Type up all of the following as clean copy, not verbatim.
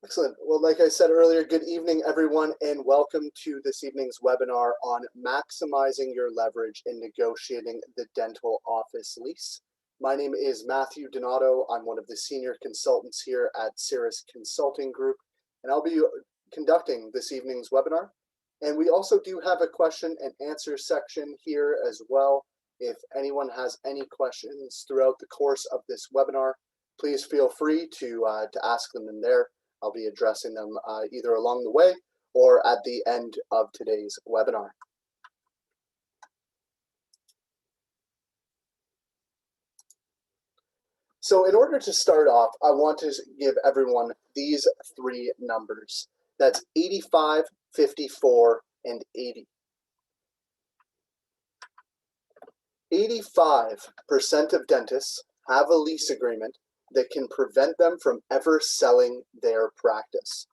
Excellent. Well, like I said earlier, good evening, everyone, and welcome to this evening's webinar on maximizing your leverage in negotiating the dental office lease. My name is Matthew Donato. I'm one of the senior consultants here at Cirrus Consulting Group, and I'll be conducting this evening's webinar. And we also do have a question and answer section here as well. If anyone has any questions throughout the course of this webinar, please feel free to ask them in there. I'll be addressing them either along the way or at the end of today's webinar. So in order to start off, I want to give everyone these three numbers. That's 85, 54, and 80. 85% of dentists have a lease agreement that can prevent them from ever selling their practice,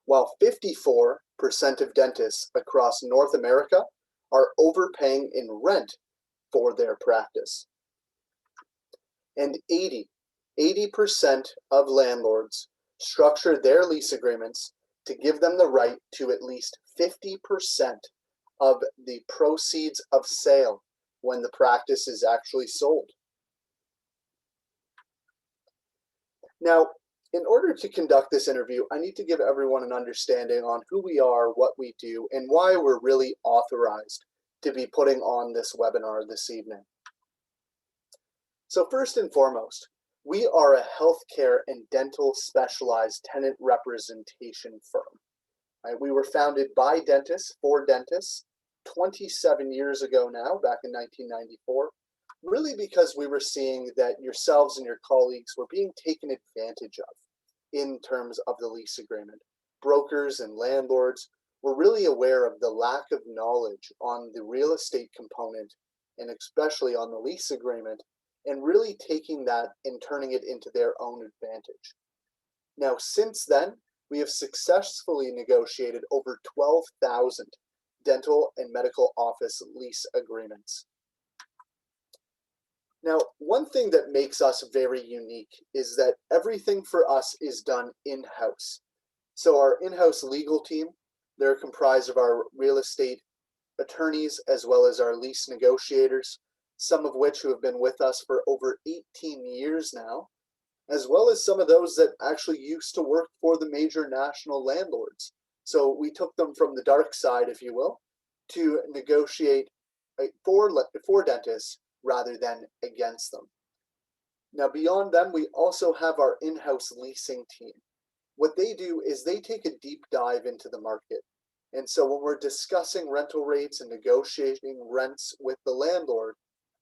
while 54% of dentists across North America are overpaying in rent for their practice. And 80% of landlords structure their lease agreements to give them the right to at least 50% of the proceeds of sale when the practice is actually sold. Now, in order to conduct this interview, I need to give everyone an understanding on who we are, what we do, and why we're really authorized to be putting on this webinar this evening. So first and foremost, we are a healthcare and dental specialized tenant representation firm. Right? We were founded by dentists for dentists 27 years ago now, back in 1994, really because we were seeing that yourselves and your colleagues were being taken advantage of in terms of the lease agreement. Brokers and landlords were really aware of the lack of knowledge on the real estate component and especially on the lease agreement, and really taking that and turning it into their own advantage. Now, since then, we have successfully negotiated over 12,000 dental and medical office lease agreements. Now, one thing that makes us very unique is that everything for us is done in-house. So our in-house legal team, they're comprised of our real estate attorneys as well as our lease negotiators, some of which who have been with us for over 18 years now, as well as some of those that actually used to work for the major national landlords. So we took them from the dark side, if you will, to negotiate for dentists rather than against them. Now, beyond them, we also have our in-house leasing team. What they do is they take a deep dive into the market. And so when we're discussing rental rates and negotiating rents with the landlord,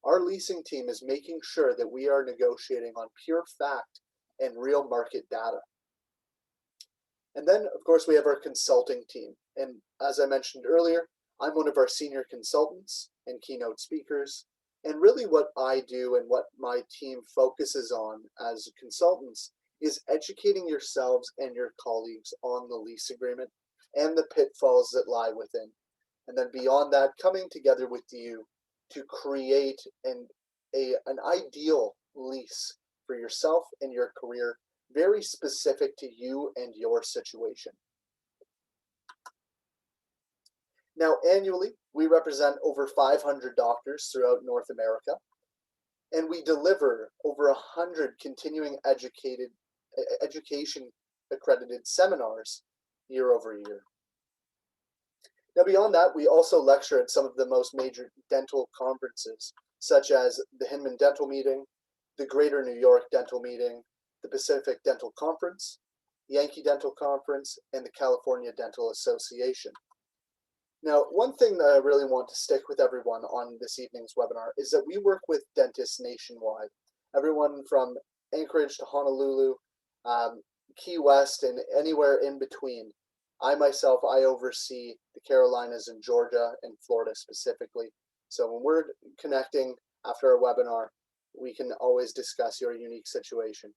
our leasing team is making sure that we are negotiating on pure fact and real market data. And then, of course, we have our consulting team. And as I mentioned earlier, I'm one of our senior consultants and keynote speakers. And really what I do and what my team focuses on as consultants is educating yourselves and your colleagues on the lease agreement and the pitfalls that lie within. And then beyond that, coming together with you to create an ideal lease for yourself and your career, very specific to you and your situation. Now, annually, we represent over 500 doctors throughout North America, and we deliver over 100 continuing education accredited seminars year over year. Now, beyond that, we also lecture at some of the most major dental conferences, such as the Hinman Dental Meeting, the Greater New York Dental Meeting, the Pacific Dental Conference, Yankee Dental Conference, and the California Dental Association. Now, one thing that I really want to stick with everyone on this evening's webinar is that we work with dentists nationwide, everyone from Anchorage to Honolulu, Key West, and anywhere in between. I myself, I oversee the Carolinas and Georgia and Florida specifically. So when we're connecting after a webinar, we can always discuss your unique situation.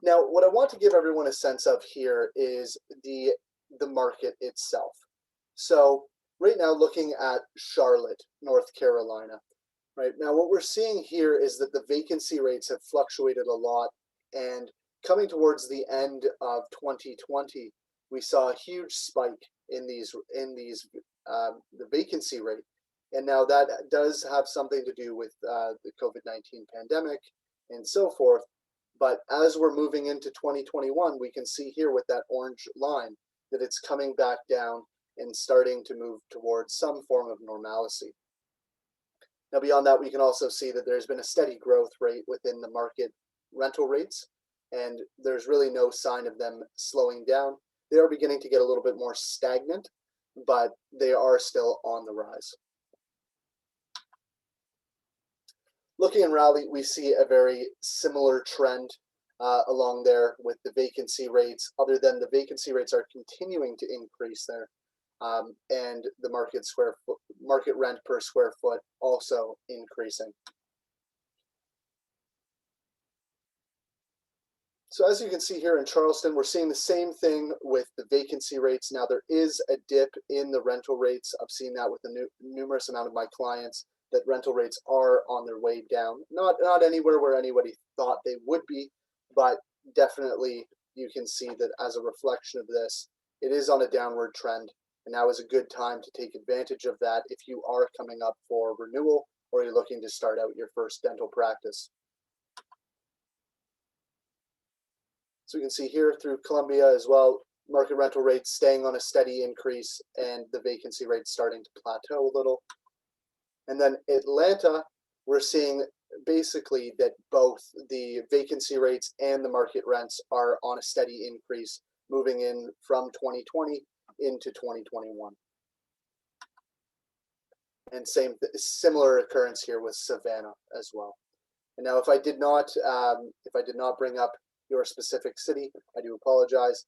Now, what I want to give everyone a sense of here is the market itself. So right now, looking at Charlotte, North Carolina, right now, what we're seeing here is that the vacancy rates have fluctuated a lot And coming towards the end of 2020, we saw a huge spike in the vacancy rate. And now that does have something to do with the COVID-19 pandemic and so forth. But as we're moving into 2021, we can see here with that orange line that it's coming back down and starting to move towards some form of normalcy. Now, beyond that, we can also see that there's been a steady growth rate within the market rental rates, and there's really no sign of them slowing down. They are beginning to get a little bit more stagnant, but they are still on the rise. Looking in Raleigh, we see a very similar trend along there with the vacancy rates, other than the vacancy rates are continuing to increase there, and the market rent per square foot also increasing. So as you can see here in Charleston, we're seeing the same thing with the vacancy rates. Now there is a dip in the rental rates. I've seen that with a numerous amount of my clients, that rental rates are on their way down. Not anywhere where anybody thought they would be, but definitely you can see that as a reflection of this, it is on a downward trend. And now is a good time to take advantage of that if you are coming up for renewal or you're looking to start out your first dental practice. So we can see here through Columbia as well, market rental rates staying on a steady increase and the vacancy rates starting to plateau a little. And then Atlanta, we're seeing basically that both the vacancy rates and the market rents are on a steady increase moving in from 2020 into 2021. And similar occurrence here with Savannah as well. And now if I did not bring up your specific city, I do apologize.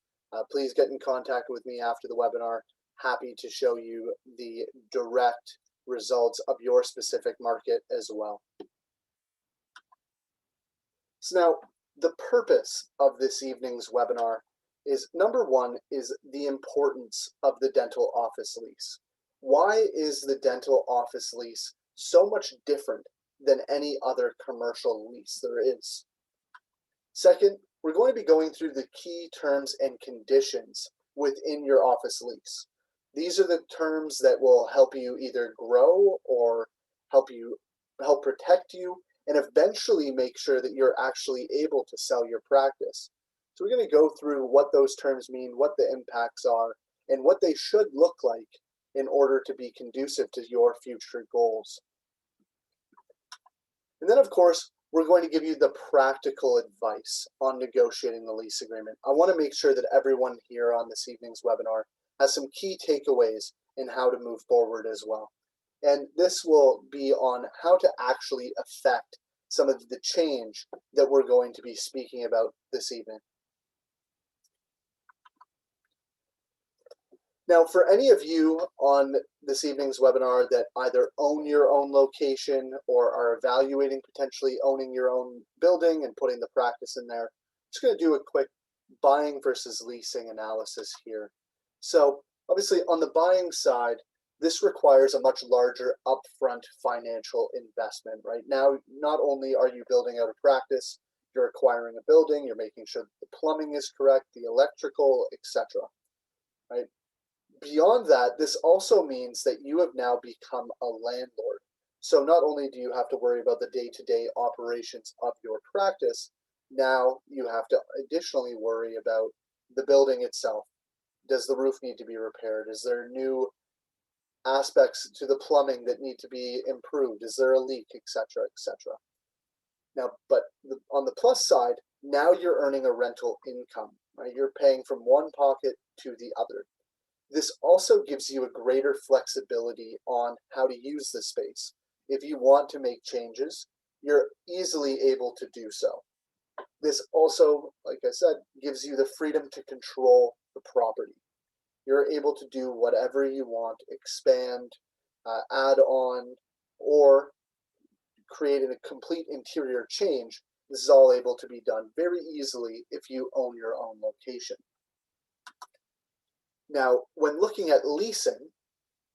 Please get in contact with me after the webinar. Happy to show you the direct results of your specific market as well. So now the purpose of this evening's webinar is, number one, is the importance of the dental office lease. Why is the dental office lease so much different than any other commercial lease there is? Second, we're going to be going through the key terms and conditions within your office lease. These are the terms that will help you either grow or help protect you and eventually make sure that you're actually able to sell your practice. So we're going to go through what those terms mean, what the impacts are, and what they should look like in order to be conducive to your future goals. And then, of course, we're going to give you the practical advice on negotiating the lease agreement. I want to make sure that everyone here on this evening's webinar has some key takeaways in how to move forward as well. And this will be on how to actually affect some of the change that we're going to be speaking about this evening. Now, for any of you on this evening's webinar that either own your own location or are evaluating potentially owning your own building and putting the practice in there, I'm just going to do a quick buying versus leasing analysis here. So obviously on the buying side, this requires a much larger upfront financial investment. Right now, not only are you building out a practice, you're acquiring a building, you're making sure that the plumbing is correct, the electrical, etc. Right? Beyond that, this also means that you have now become a landlord. So not only do you have to worry about the day-to-day operations of your practice, now you have to additionally worry about the building itself. Does the roof need to be repaired? Is there new aspects to the plumbing that need to be improved? Is there a leak, etc., etc.? Now, but on the plus side, now you're earning a rental income, right? You're paying from one pocket to the other. This also gives you a greater flexibility on how to use the space. If you want to make changes, you're easily able to do so. This also, like I said, gives you the freedom to control the property. You're able to do whatever you want, expand, add on, or create a complete interior change. This is all able to be done very easily if you own your own location. Now, when looking at leasing,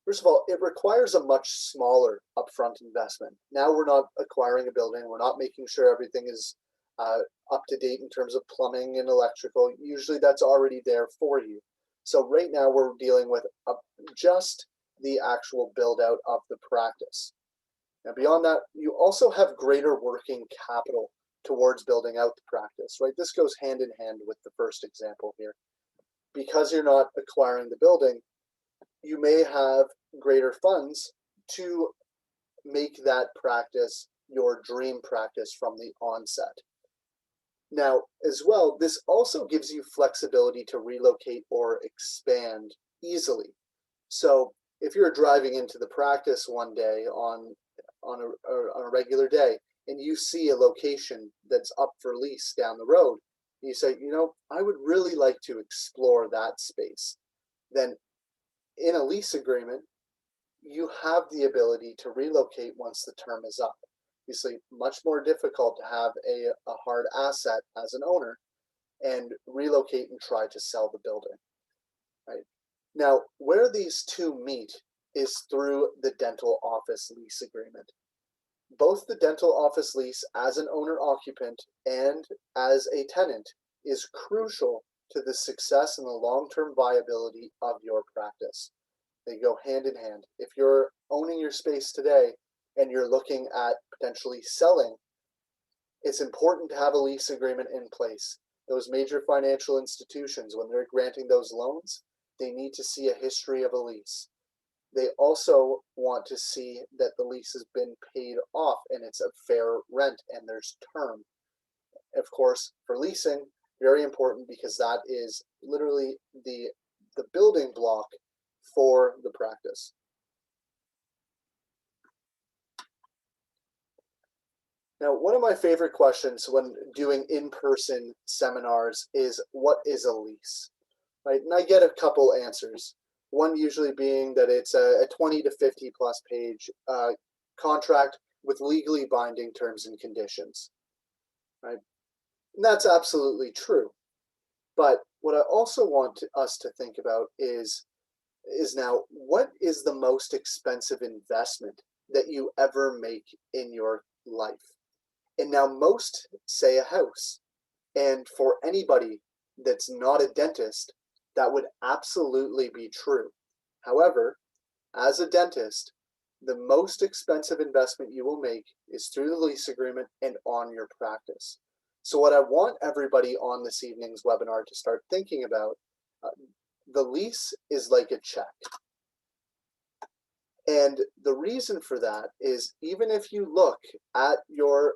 first of all, it requires a much smaller upfront investment. Now we're not acquiring a building, we're not making sure everything is up to date in terms of plumbing and electrical. Usually that's already there for you. So right now we're dealing with just the actual build out of the practice. Now beyond that, you also have greater working capital towards building out the practice, right? This goes hand in hand with the first example here. Because you're not acquiring the building, you may have greater funds to make that practice your dream practice from the onset. Now, as well, this also gives you flexibility to relocate or expand easily. So if you're driving into the practice one day on a regular day, and you see a location that's up for lease down the road, and you say, you know, I would really like to explore that space. Then in a lease agreement, you have the ability to relocate once the term is up. Obviously, much more difficult to have a hard asset as an owner and relocate and try to sell the building. Right? Now, where these two meet is through the dental office lease agreement. Both the dental office lease as an owner-occupant and as a tenant is crucial to the success and the long-term viability of your practice. They go hand in hand. If you're owning your space today and you're looking at potentially selling, it's important to have a lease agreement in place. Those major financial institutions, when they're granting those loans, they need to see a history of a lease. They also want to see that the lease has been paid off and it's a fair rent and there's term. Of course, for leasing, very important because that is literally the building block for the practice. Now, one of my favorite questions when doing in-person seminars is, what is a lease? Right? And I get a couple answers. One usually being that it's a 20 to 50 plus page contract with legally binding terms and conditions. Right? And that's absolutely true. But what I also want us to think about is now, what is the most expensive investment that you ever make in your life? And now most say a house. And for anybody that's not a dentist, that would absolutely be true. However, as a dentist, the most expensive investment you will make is through the lease agreement and on your practice. So what I want everybody on this evening's webinar to start thinking about, the lease is like a check. And the reason for that is, even if you look at your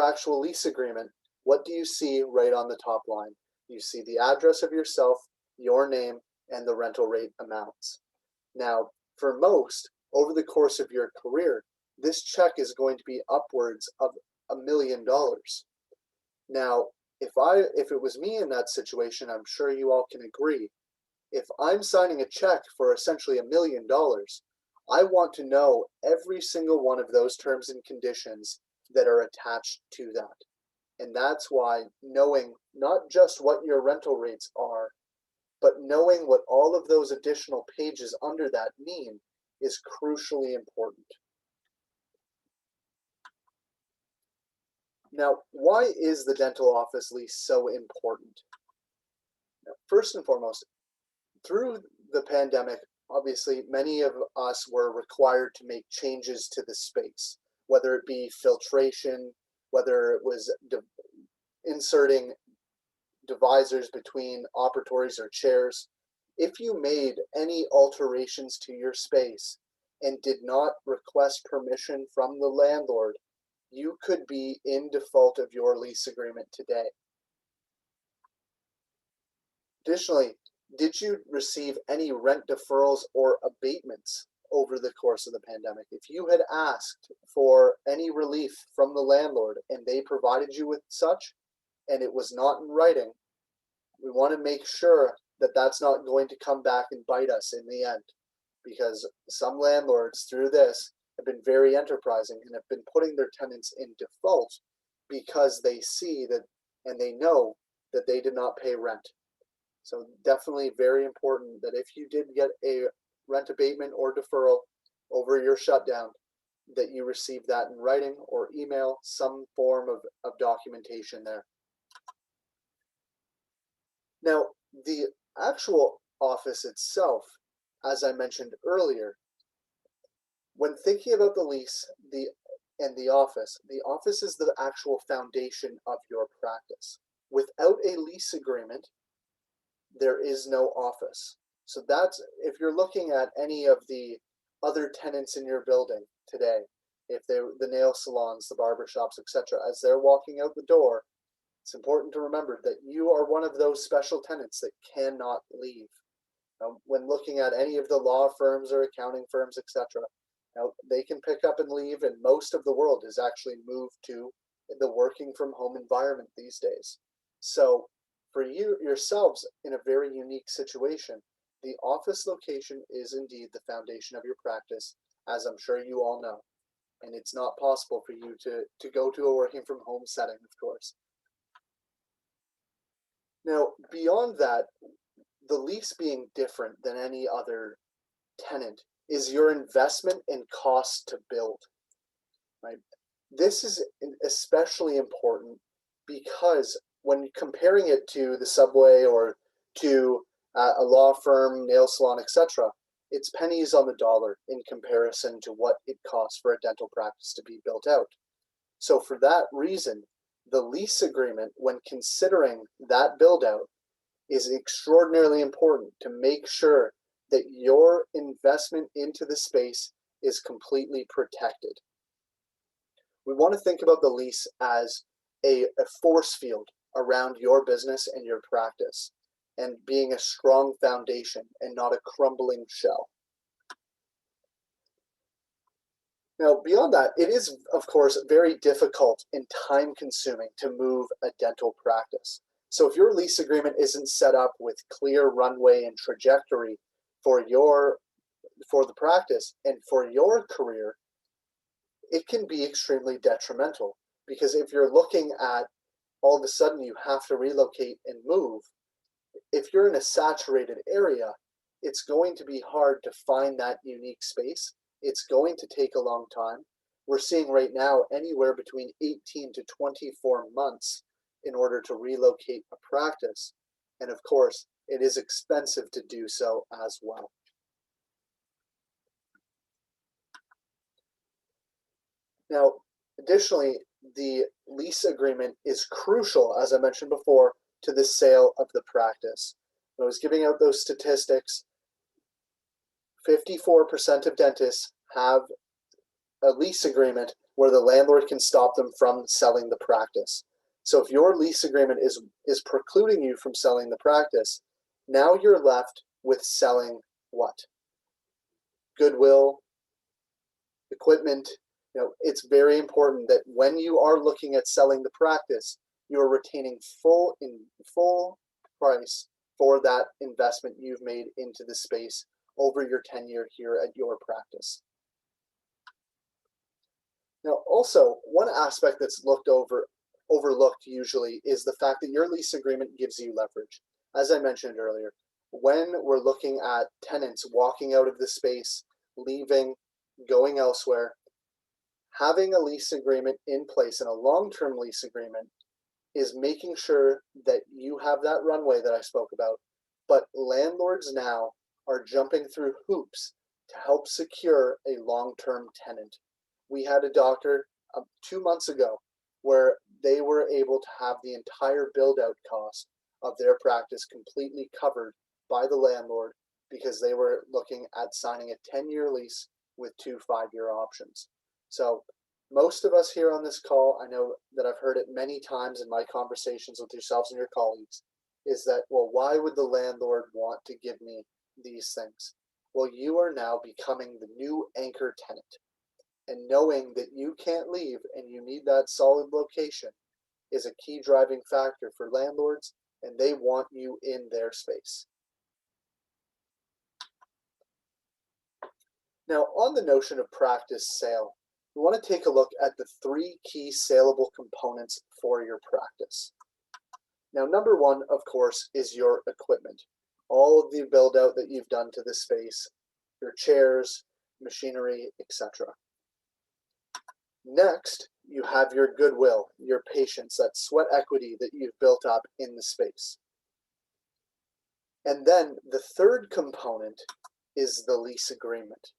actual lease agreement, what do you see right on the top line? You see the address of yourself, your name, and the rental rate amounts. Now, for most, over the course of your career, this check is going to be upwards of $1 million. Now, if it was me in that situation, I'm sure you all can agree. If I'm signing a check for essentially $1 million, I want to know every single one of those terms and conditions that are attached to that. And that's why knowing not just what your rental rates are, but knowing what all of those additional pages under that mean is crucially important. Now, why is the dental office lease so important? Now, first and foremost, through the pandemic, obviously many of us were required to make changes to the space, whether it be filtration, whether it was inserting divisors between operatories or chairs. If you made any alterations to your space and did not request permission from the landlord, you could be in default of your lease agreement today. Additionally, did you receive any rent deferrals or abatements over the course of the pandemic? If you had asked for any relief from the landlord and they provided you with such, and it was not in writing, we want to make sure that that's not going to come back and bite us in the end, because some landlords through this have been very enterprising and have been putting their tenants in default because they see that and they know that they did not pay rent. So definitely very important that if you did get a rent abatement or deferral over your shutdown, that you receive that in writing or email, some form of documentation there. Now, the actual office itself, as I mentioned earlier, when thinking about the lease and the office is the actual foundation of your practice. Without a lease agreement, there is no office. So that's, if you're looking at any of the other tenants in your building today, if they're the nail salons, the barber shops, etc., as they're walking out the door, it's important to remember that you are one of those special tenants that cannot leave. When looking at any of the law firms or accounting firms, etc., now they can pick up and leave, and most of the world has actually moved to the working from home environment these days. So for you yourselves, in a very unique situation, the office location is indeed the foundation of your practice, as I'm sure you all know. And it's not possible for you to go to a working from home setting, of course. Now, beyond that, the lease being different than any other tenant is your investment and cost to build, right? This is especially important because when comparing it to the subway or to a law firm, nail salon, etc., it's pennies on the dollar in comparison to what it costs for a dental practice to be built out. So for that reason, the lease agreement, when considering that build out, is extraordinarily important to make sure that your investment into the space is completely protected. We want to think about the lease as a force field around your business and your practice, and being a strong foundation and not a crumbling shell. Now, beyond that, it is, of course, very difficult and time-consuming to move a dental practice. So if your lease agreement isn't set up with clear runway and trajectory for the practice and for your career, it can be extremely detrimental, because if you're looking at all of a sudden you have to relocate and move, if you're in a saturated area, it's going to be hard to find that unique space. It's going to take a long time. We're seeing right now anywhere between 18 to 24 months in order to relocate a practice. And of course, it is expensive to do so as well. Now, additionally, the lease agreement is crucial, as I mentioned before, to the sale of the practice. When I was giving out those statistics, 54% of dentists have a lease agreement where the landlord can stop them from selling the practice. So if your lease agreement is precluding you from selling the practice, now you're left with selling what? Goodwill, equipment. It's very important that when you are looking at selling the practice, you're retaining full price for that investment you've made into the space over your tenure here at your practice. Now, also, one aspect that's overlooked usually is the fact that your lease agreement gives you leverage. As I mentioned earlier, when we're looking at tenants walking out of the space, leaving, going elsewhere, having a lease agreement in place and a long-term lease agreement is making sure that you have that runway that I spoke about, but landlords now are jumping through hoops to help secure a long-term tenant. We had a doctor 2 months ago where they were able to have the entire build-out cost of their practice completely covered by the landlord because they were looking at signing a 10-year lease with 2 5-year options. So most of us here on this call, I know that I've heard it many times in my conversations with yourselves and your colleagues, is that, well, why would the landlord want to give me these things? Well, you are now becoming the new anchor tenant. And knowing that you can't leave and you need that solid location is a key driving factor for landlords, and they want you in their space. Now, on the notion of practice sale, we want to take a look at the 3 key saleable components for your practice. Now, number 1, of course, is your equipment. All of the build out that you've done to the space, your chairs, machinery, etc. Next, you have your goodwill, your patience, that sweat equity that you've built up in the space. And then the third component is the lease agreement.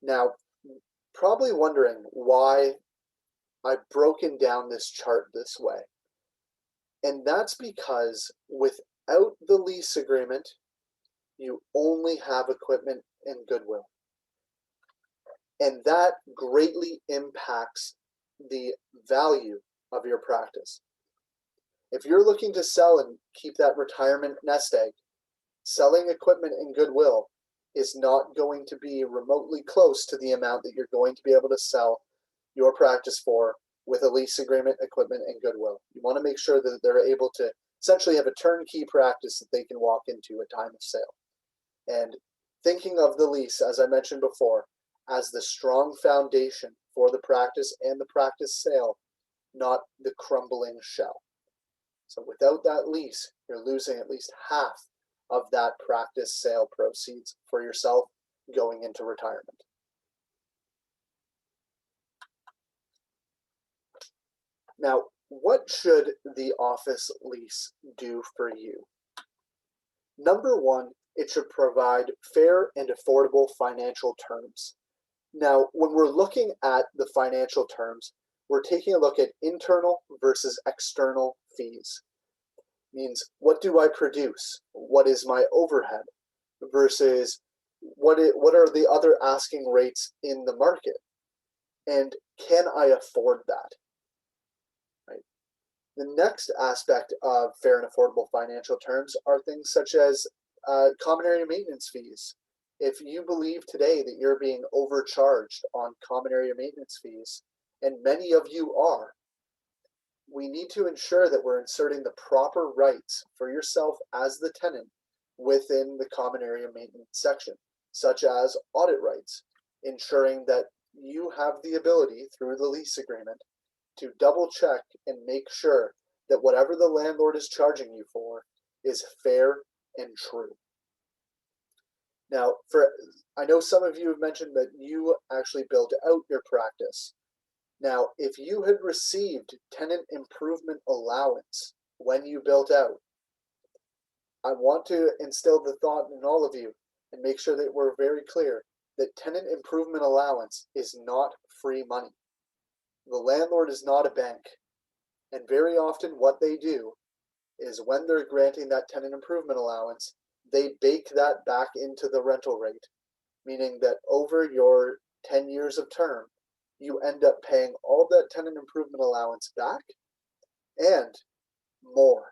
Now, probably wondering why I've broken down this chart this way. And that's because without the lease agreement, you only have equipment and goodwill. And that greatly impacts the value of your practice. If you're looking to sell and keep that retirement nest egg, selling equipment and goodwill is not going to be remotely close to the amount that you're going to be able to sell your practice for with a lease agreement, equipment, and goodwill. You want to make sure that they're able to essentially have a turnkey practice that they can walk into at time of sale. And thinking of the lease, as I mentioned before, as the strong foundation for the practice and the practice sale, not the crumbling shell. So without that lease, you're losing at least half of that practice sale proceeds for yourself going into retirement. Now, what should the office lease do for you? Number one, it should provide fair and affordable financial terms. Now, when we're looking at the financial terms, we're taking a look at internal versus external fees. Means, what do I produce? What is my overhead? Versus what are the other asking rates in the market? And can I afford that? Right. The next aspect of fair and affordable financial terms are things such as common area maintenance fees. If you believe today that you're being overcharged on common area maintenance fees, and many of you are, we need to ensure that we're inserting the proper rights for yourself as the tenant within the common area maintenance section, such as audit rights, ensuring that you have the ability through the lease agreement to double check and make sure that whatever the landlord is charging you for is fair and true. Now, I know some of you have mentioned that you actually built out your practice. Now, if you had received tenant improvement allowance when you built out, I want to instill the thought in all of you and make sure that we're very clear that tenant improvement allowance is not free money. The landlord is not a bank. And very often what they do is when they're granting that tenant improvement allowance, they bake that back into the rental rate, meaning that over your 10 years of term, you end up paying all that tenant improvement allowance back and more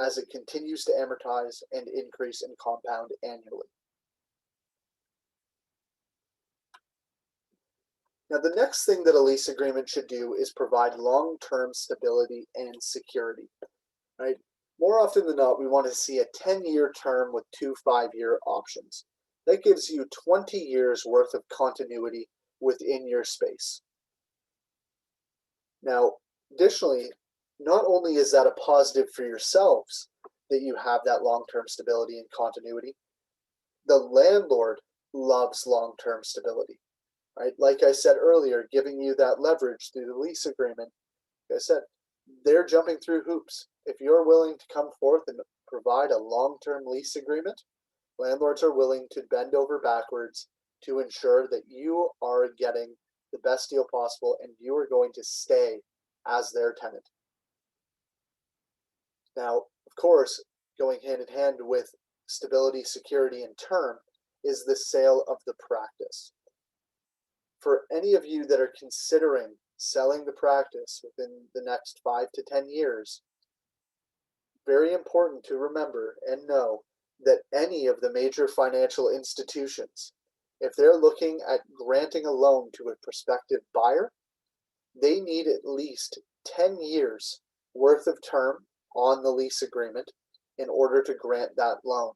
as it continues to amortize and increase and compound annually. Now, the next thing that a lease agreement should do is provide long-term stability and security, right? More often than not, we want to see a 10-year term with 2 5-year options. That gives you 20 years worth of continuity within your space. Now, additionally, not only is that a positive for yourselves that you have that long-term stability and continuity, the landlord loves long-term stability, right? Like I said earlier, giving you that leverage through the lease agreement, like I said, they're jumping through hoops. If you're willing to come forth and provide a long-term lease agreement, landlords are willing to bend over backwards to ensure that you are getting the best deal possible and you are going to stay as their tenant. Now, of course, going hand in hand with stability, security, and term is the sale of the practice. For any of you that are considering selling the practice within the next 5 to 10 years, very important to remember and know that any of the major financial institutions, if they're looking at granting a loan to a prospective buyer, they need at least 10 years worth of term on the lease agreement in order to grant that loan.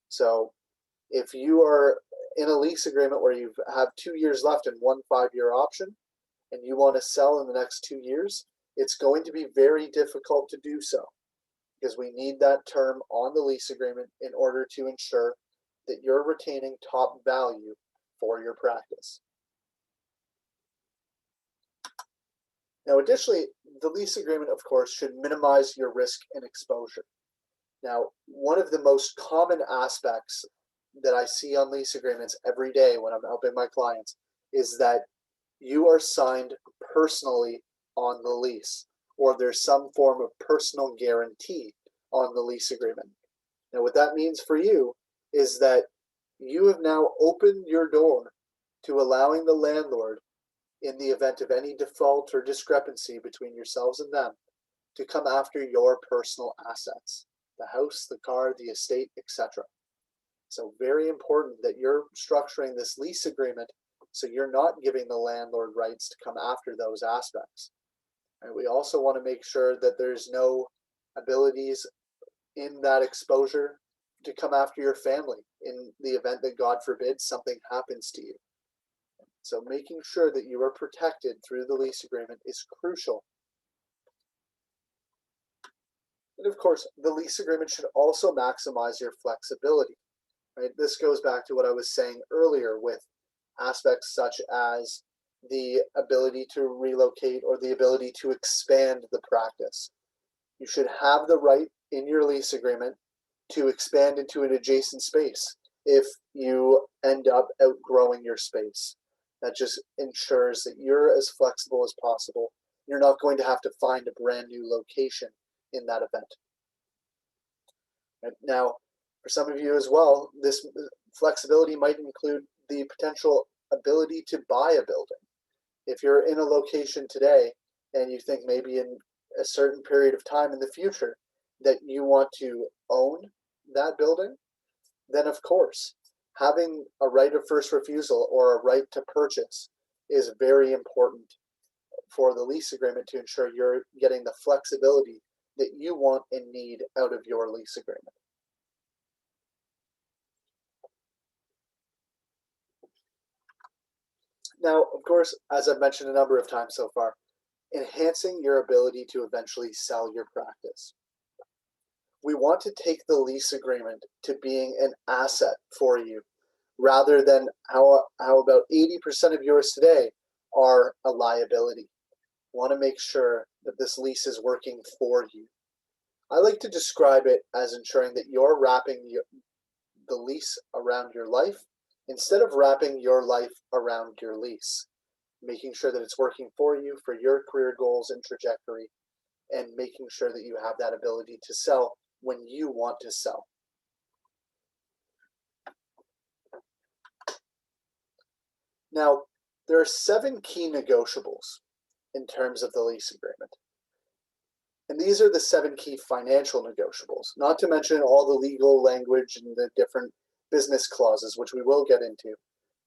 So if you are in a lease agreement where you have 2 years left and 1 5-year option, and you want to sell in the next 2 years, it's going to be very difficult to do so because we need that term on the lease agreement in order to ensure that you're retaining top value for your practice. Now, additionally, the lease agreement, of course, should minimize your risk and exposure. Now, one of the most common aspects that I see on lease agreements every day when I'm helping my clients is that you are signed personally on the lease, or there's some form of personal guarantee on the lease agreement. Now, what that means for you is that you have now opened your door to allowing the landlord, in the event of any default or discrepancy between yourselves and them, to come after your personal assets, the house, the car, the estate, etc. So very important that you're structuring this lease agreement so you're not giving the landlord rights to come after those aspects. And we also want to make sure that there's no abilities in that exposure to come after your family in the event that, God forbid, something happens to you. So making sure that you are protected through the lease agreement is crucial. And of course, the lease agreement should also maximize your flexibility. Right? This goes back to what I was saying earlier with aspects such as the ability to relocate or the ability to expand the practice. You should have the right in your lease agreement to expand into an adjacent space if you end up outgrowing your space. That just ensures that you're as flexible as possible. You're not going to have to find a brand new location in that event. And now, for some of you as well, this flexibility might include the potential ability to buy a building. If you're in a location today and you think maybe in a certain period of time in the future that you want to own that building, then of course, having a right of first refusal or a right to purchase is very important for the lease agreement to ensure you're getting the flexibility that you want and need out of your lease agreement. Now, of course, as I've mentioned a number of times so far, enhancing your ability to eventually sell your practice. We want to take the lease agreement to being an asset for you, rather than how about 80% of yours today are a liability. We want to make sure that this lease is working for you. I like to describe it as ensuring that you're wrapping the lease around your life instead of wrapping your life around your lease, making sure that it's working for you, for your career goals and trajectory, and making sure that you have that ability to sell when you want to sell. Now, there are 7 key negotiables in terms of the lease agreement. And these are the 7 key financial negotiables, not to mention all the legal language and the different business clauses, which we will get into.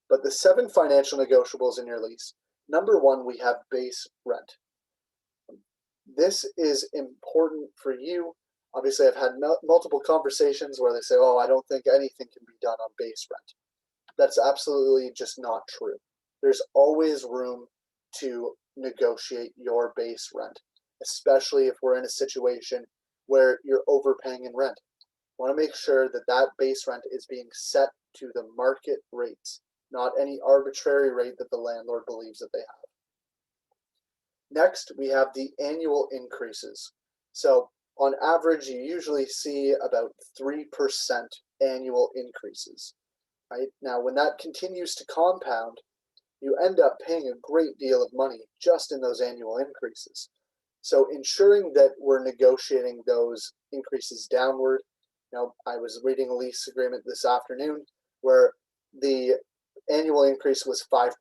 But the 7 financial negotiables in your lease. Number 1, we have base rent. This is important for you. Obviously, I've had multiple conversations where they say, oh, I don't think anything can be done on base rent. That's absolutely just not true. There's always room to negotiate your base rent, especially if we're in a situation where you're overpaying in rent. You want to make sure that that base rent is being set to the market rates, not any arbitrary rate that the landlord believes that they have. Next, we have the annual increases. So on average, you usually see about 3% annual increases. Right? Now, when that continues to compound, you end up paying a great deal of money just in those annual increases. So ensuring that we're negotiating those increases downward. Now, I was reading a lease agreement this afternoon where the annual increase was 5%.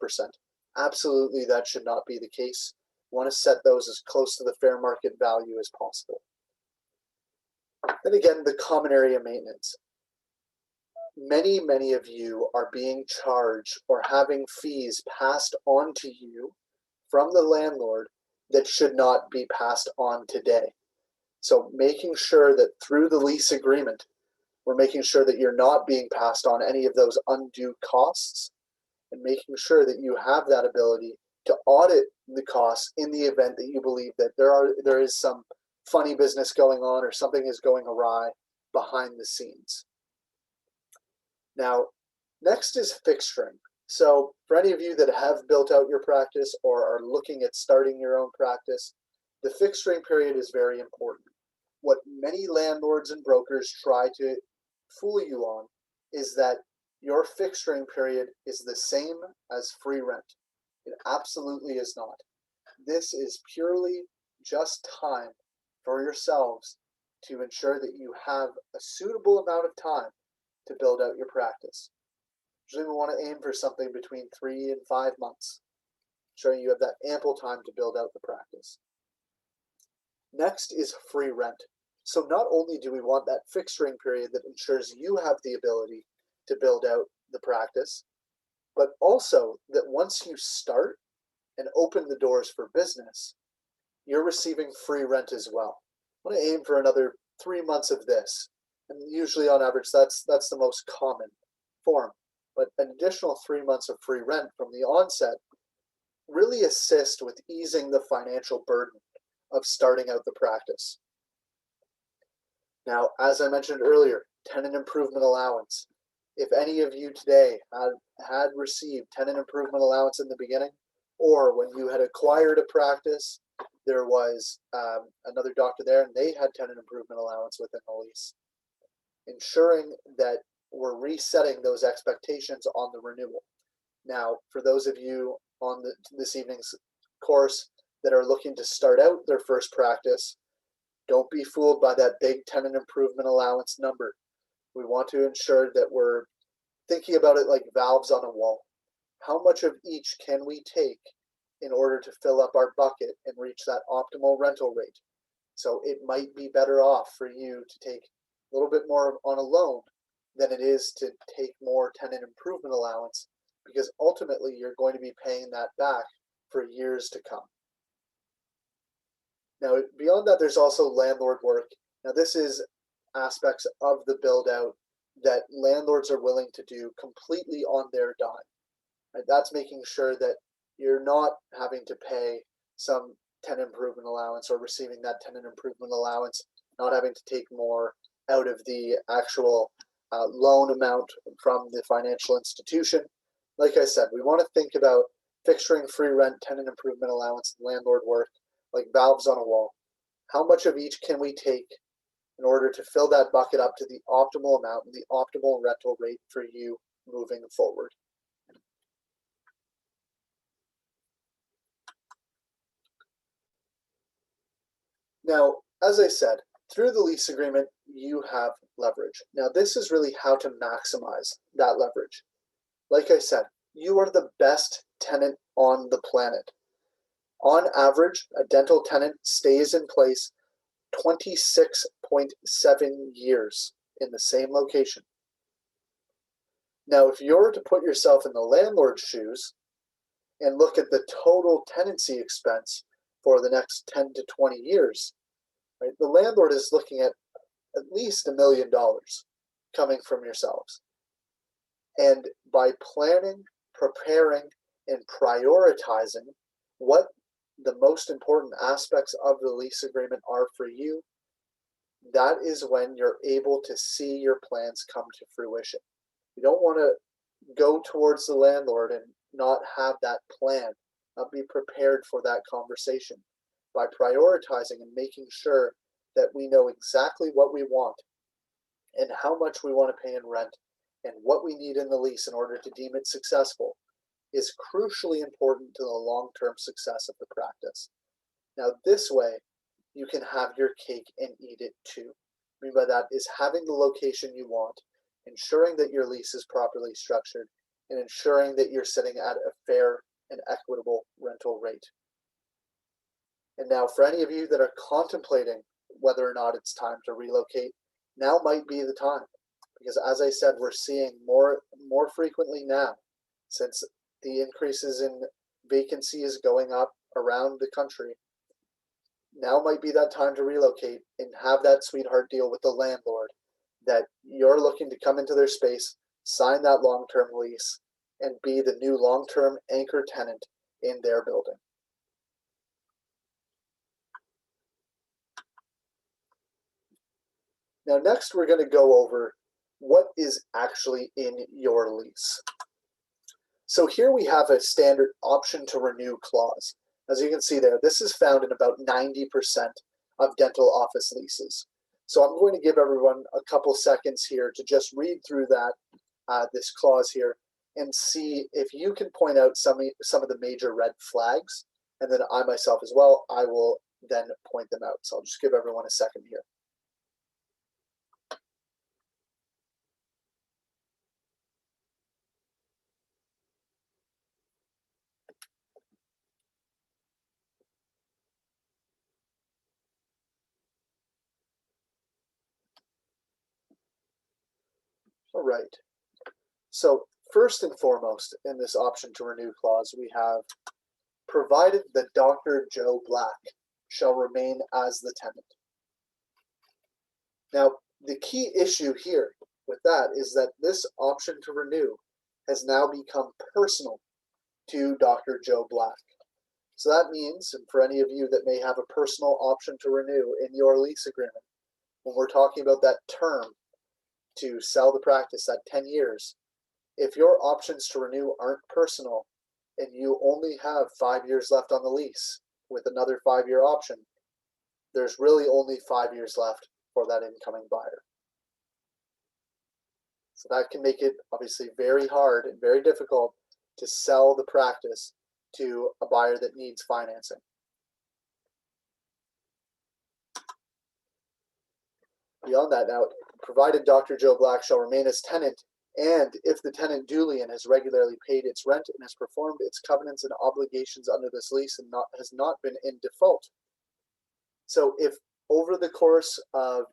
Absolutely, that should not be the case. You want to set those as close to the fair market value as possible. Then again, the common area maintenance. Many of you are being charged or having fees passed on to you from the landlord that should not be passed on today. So making sure that through the lease agreement, we're making sure that you're not being passed on any of those undue costs, and making sure that you have that ability to audit the costs in the event that you believe that there is some funny business going on or something is going awry behind the scenes. Now, next is fixturing. So for any of you that have built out your practice or are looking at starting your own practice, the fixturing period is very important. What many landlords and brokers try to fool you on is that your fixturing period is the same as free rent. It absolutely is not. This is purely just time for yourselves to ensure that you have a suitable amount of time to build out your practice. Usually we want to aim for something between 3 and 5 months, ensuring you have that ample time to build out the practice. Next is free rent. So not only do we want that fixturing period that ensures you have the ability to build out the practice, but also that once you start and open the doors for business, you're receiving free rent as well. I want to aim for another 3 months of this, and usually on average that's the most common form. But an additional 3 months of free rent from the onset really assist with easing the financial burden of starting out the practice. Now, as I mentioned earlier, tenant improvement allowance. If any of you today had received tenant improvement allowance in the beginning, or when you had acquired a practice, there was another doctor there and they had tenant improvement allowance within the lease, ensuring that we're resetting those expectations on the renewal. Now, for those of you on this evening's course that are looking to start out their first practice, don't be fooled by that big tenant improvement allowance number. We want to ensure that we're thinking about it like valves on a wall. How much of each can we take in order to fill up our bucket and reach that optimal rental rate? So it might be better off for you to take a little bit more on a loan than it is to take more tenant improvement allowance, because ultimately you're going to be paying that back for years to come. Now, beyond that, there's also landlord work. Now, this is aspects of the build out that landlords are willing to do completely on their dime. Right? That's making sure that you're not having to pay some tenant improvement allowance or receiving that tenant improvement allowance, not having to take more out of the actual loan amount from the financial institution. Like I said, we want to think about fixturing, free rent, tenant improvement allowance, and landlord work like valves on a wall. How much of each can we take in order to fill that bucket up to the optimal amount and the optimal rental rate for you moving forward? Now, as I said, through the lease agreement, you have leverage. Now, this is really how to maximize that leverage. Like I said, you are the best tenant on the planet. On average, a dental tenant stays in place 26.7 years in the same location. Now, if you're to put yourself in the landlord's shoes and look at the total tenancy expense for the next 10 to 20 years, right, the landlord is looking at least $1 million coming from yourselves. And by planning, preparing, and prioritizing what the most important aspects of the lease agreement are for you, that is when you're able to see your plans come to fruition. You don't want to go towards the landlord and not have that plan, not be prepared for that conversation. By prioritizing and making sure that we know exactly what we want and how much we want to pay in rent and what we need in the lease in order to deem it successful, is crucially important to the long-term success of the practice. Now, this way, you can have your cake and eat it too. What I mean by that is having the location you want, ensuring that your lease is properly structured, and ensuring that you're sitting at a fair and equitable rental rate. And now, for any of you that are contemplating whether or not it's time to relocate, now might be the time. Because as I said, we're seeing more frequently now, since the increases in vacancy is going up around the country. Now might be that time to relocate and have that sweetheart deal with the landlord that you're looking to come into their space, sign that long-term lease, and be the new long-term anchor tenant in their building. Now, next we're going to go over what is actually in your lease. So here we have a standard option to renew clause. As you can see there, this is found in about 90% of dental office leases. So I'm going to give everyone a couple seconds here to just read through that, this clause here, and see if you can point out some of the major red flags, and then I myself as well, I will then point them out. So I'll just give everyone a second here. All right. So first and foremost, in this option to renew clause, we have provided that Dr. Joe Black shall remain as the tenant. Now, the key issue here with that is that this option to renew has now become personal to Dr. Joe Black. So that means, and for any of you that may have a personal option to renew in your lease agreement, when we're talking about that term to sell the practice, that 10 years, if your options to renew aren't personal and you only have 5 years left on the lease with another 5-year option, there's really only 5 years left for that incoming buyer. So that can make it obviously very hard and very difficult to sell the practice to a buyer that needs financing. Beyond that, now, provided Dr. Joe Black shall remain as tenant, and if the tenant duly and has regularly paid its rent and has performed its covenants and obligations under this lease and has not been in default. So if over the course of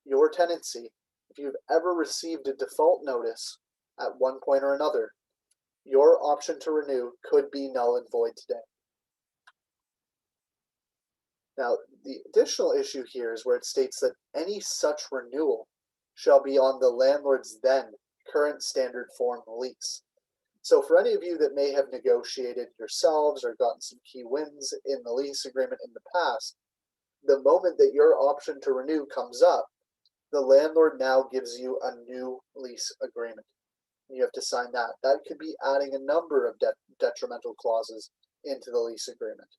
your tenancy, if you've ever received a default notice at one point or another, your option to renew could be null and void today. Now, the additional issue here is where it states that any such renewal shall be on the landlord's then current standard form lease. So for any of you that may have negotiated yourselves or gotten some key wins in the lease agreement in the past, the moment that your option to renew comes up, the landlord now gives you a new lease agreement. You have to sign that. That could be adding a number of detrimental clauses into the lease agreement.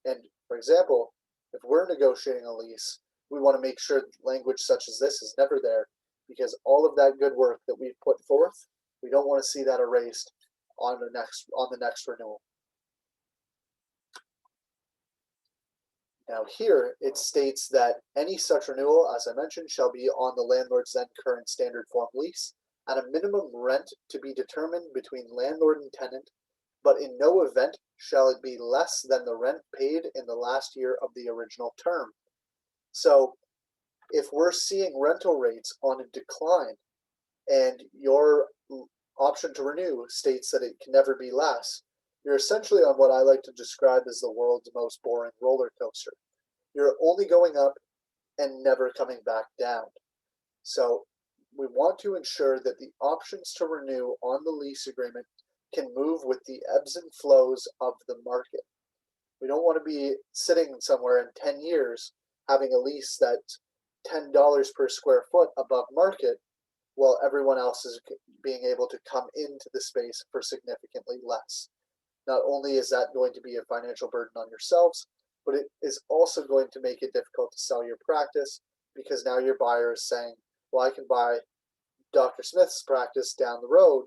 And for example, if we're negotiating a lease, we want to make sure language such as this is never there, because all of that good work that we've put forth, we don't want to see that erased on the next renewal. Now here it states that any such renewal, as I mentioned, shall be on the landlord's then current standard form lease at a minimum rent to be determined between landlord and tenant, but in no event shall it be less than the rent paid in the last year of the original term. So if we're seeing rental rates on a decline and your option to renew states that it can never be less, you're essentially on what I like to describe as the world's most boring roller coaster. You're only going up and never coming back down. So we want to ensure that the options to renew on the lease agreement can move with the ebbs and flows of the market. We don't want to be sitting somewhere in 10 years having a lease that's $10 per square foot above market, while everyone else is being able to come into the space for significantly less. Not only is that going to be a financial burden on yourselves, but it is also going to make it difficult to sell your practice, because now your buyer is saying, well, I can buy Dr. Smith's practice down the road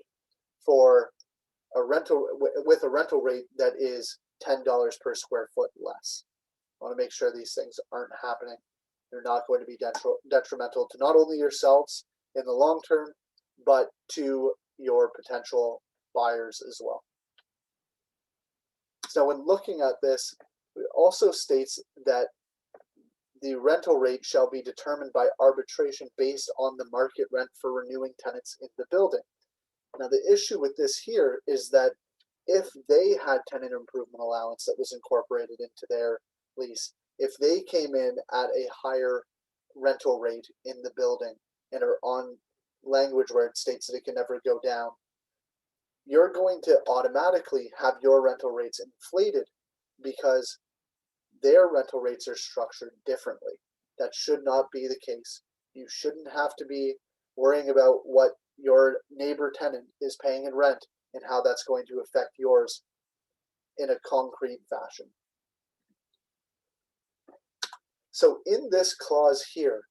for a rental with a rental rate that is $10 per square foot less. I want to make sure these things aren't happening. They're not going to be detrimental to not only yourselves in the long term, but to your potential buyers as well. So when looking at this, it also states that the rental rate shall be determined by arbitration based on the market rent for renewing tenants in the building. Now the issue with this here is that if they had tenant improvement allowance that was incorporated into their lease, if they came in at a higher rental rate in the building and are on language where it states that it can never go down, you're going to automatically have your rental rates inflated because their rental rates are structured differently. That should not be the case. You shouldn't have to be worrying about what your neighbor tenant is paying in rent and how that's going to affect yours in a concrete fashion. So in this clause here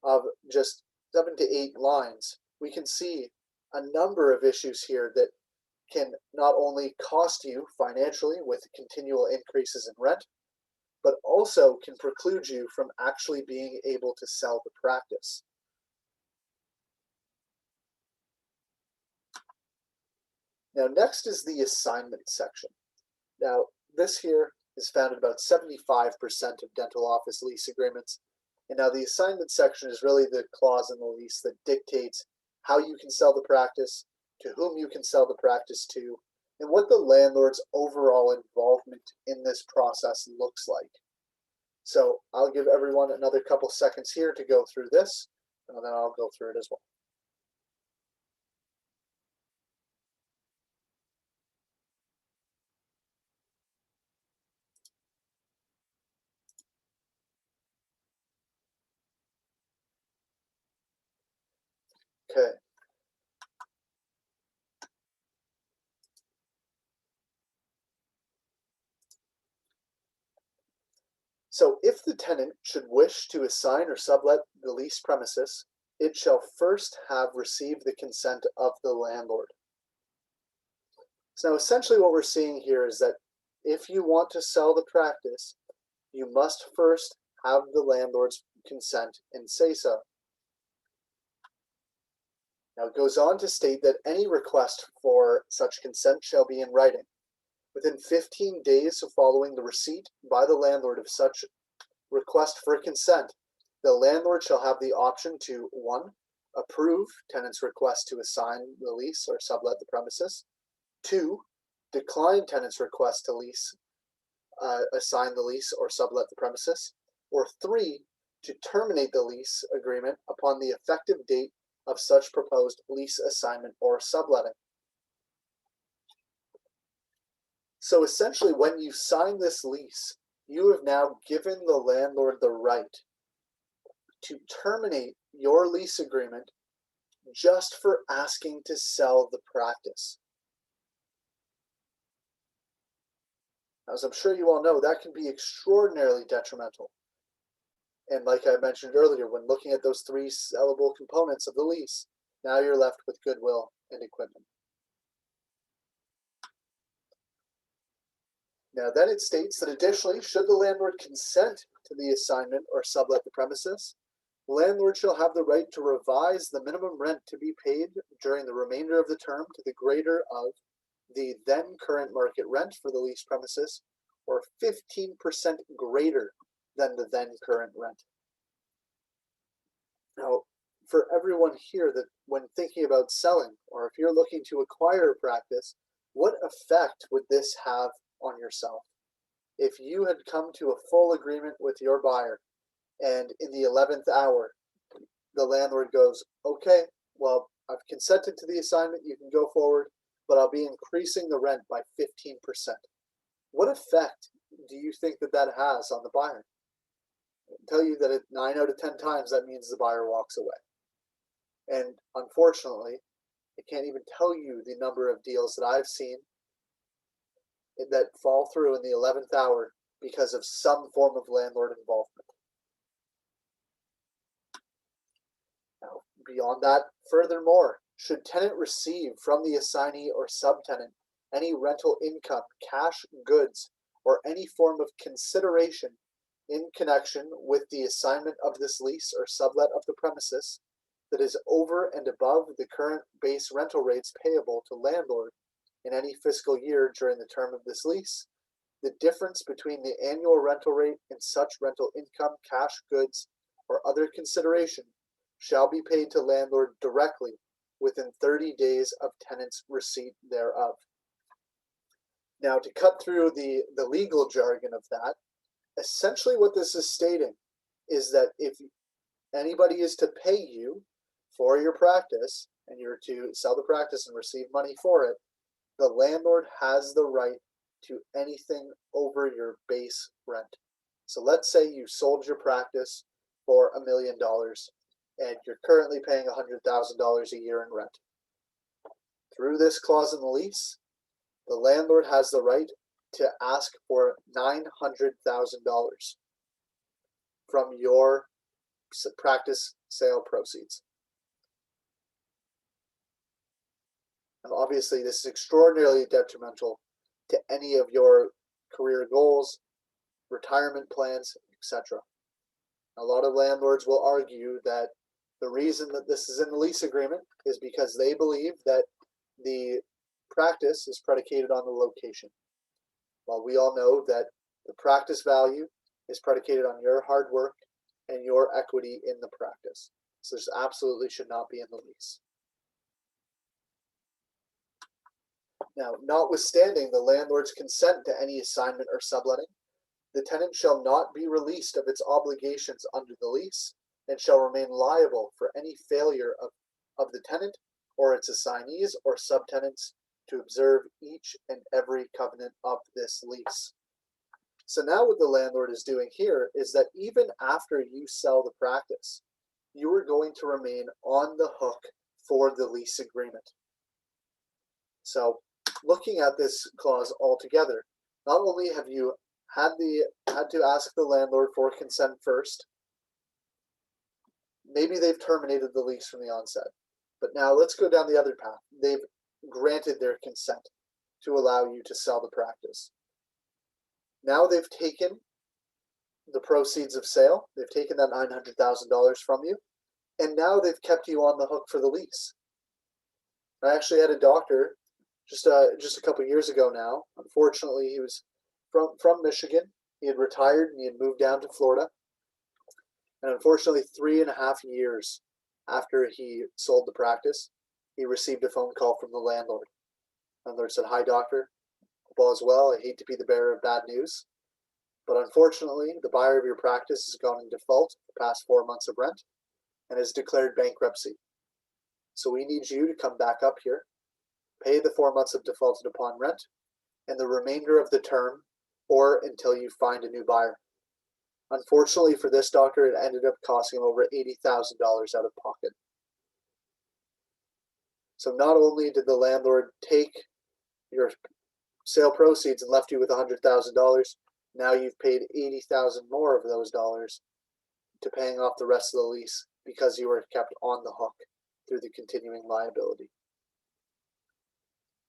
of just 7 to 8 lines, we can see a number of issues here that can not only cost you financially with continual increases in rent, but also can preclude you from actually being able to sell the practice. Now, next is the assignment section. Now, this here is found in about 75% of dental office lease agreements. And now the assignment section is really the clause in the lease that dictates how you can sell the practice, to whom you can sell the practice to, and what the landlord's overall involvement in this process looks like. So I'll give everyone another couple seconds here to go through this, and then I'll go through it as well. Okay. So if the tenant should wish to assign or sublet the lease premises, it shall first have received the consent of the landlord. So essentially what we're seeing here is that if you want to sell the practice, you must first have the landlord's consent and say so. Now it goes on to state that any request for such consent shall be in writing. Within 15 days following the receipt by the landlord of such request for consent, the landlord shall have the option to 1. Approve tenant's request to assign the lease or sublet the premises, 2. Decline tenant's request to assign the lease or sublet the premises, or 3. To terminate the lease agreement upon the effective date of such proposed lease assignment or subletting. So essentially, when you sign this lease, you have now given the landlord the right to terminate your lease agreement just for asking to sell the practice. As I'm sure you all know, that can be extraordinarily detrimental. And like I mentioned earlier, when looking at those 3 sellable components of the lease, now you're left with goodwill and equipment. Now then it states that additionally, should the landlord consent to the assignment or sublet the premises, the landlord shall have the right to revise the minimum rent to be paid during the remainder of the term to the greater of the then current market rent for the lease premises, or 15% greater than the then current rent. Now, for everyone here that when thinking about selling, or if you're looking to acquire a practice, what effect would this have on yourself? If you had come to a full agreement with your buyer, and in the 11th hour, the landlord goes, okay, well, I've consented to the assignment, you can go forward, but I'll be increasing the rent by 15%. What effect do you think that that has on the buyer? I'll tell you that 9 out of 10 times that means the buyer walks away. And unfortunately, I can't even tell you the number of deals that I've seen that fall through in the 11th hour because of some form of landlord involvement. Now, beyond that, furthermore, should tenant receive from the assignee or subtenant any rental income, cash, goods, or any form of consideration in connection with the assignment of this lease or sublet of the premises that is over and above the current base rental rates payable to landlord in any fiscal year during the term of this lease, the difference between the annual rental rate and such rental income, cash, goods, or other consideration shall be paid to landlord directly within 30 days of tenant's receipt thereof. Now, to cut through the legal jargon of that, essentially what this is stating is that if anybody is to pay you for your practice and you're to sell the practice and receive money for it, the landlord has the right to anything over your base rent. So let's say you sold your practice for $1 million and you're currently paying $100,000 a year in rent. Through this clause in the lease, the landlord has the right to ask for $900,000 from your practice sale proceeds. Now, obviously, this is extraordinarily detrimental to any of your career goals, retirement plans, etc. A lot of landlords will argue that the reason that this is in the lease agreement is because they believe that the practice is predicated on the location. While we all know that the practice value is predicated on your hard work and your equity in the practice. So this absolutely should not be in the lease. Now, notwithstanding the landlord's consent to any assignment or subletting, the tenant shall not be released of its obligations under the lease and shall remain liable for any failure of the tenant or its assignees or subtenants to observe each and every covenant of this lease. So now what the landlord is doing here is that even after you sell the practice, you are going to remain on the hook for the lease agreement. So looking at this clause altogether, not only have you had to ask the landlord for consent first, maybe they've terminated the lease from the onset, but now let's go down the other path. They've granted their consent to allow you to sell the practice. Now they've taken the proceeds of sale, they've taken that $900,000 from you, and now they've kept you on the hook for the lease. I actually had a doctor just a couple years ago now. Unfortunately, he was from Michigan. He had retired and he had moved down to Florida. And unfortunately, 3.5 years after he sold the practice, he received a phone call from the landlord. The landlord said, "Hi, doctor. Hope all is well. I hate to be the bearer of bad news, but unfortunately, the buyer of your practice has gone in default for the past 4 months of rent and has declared bankruptcy. So we need you to come back up here, pay the 4 months of defaulted upon rent, and the remainder of the term, or until you find a new buyer." Unfortunately for this doctor, it ended up costing him over $80,000 out of pocket. So not only did the landlord take your sale proceeds and left you with $100,000, now you've paid $80,000 more of those dollars to paying off the rest of the lease because you were kept on the hook through the continuing liability.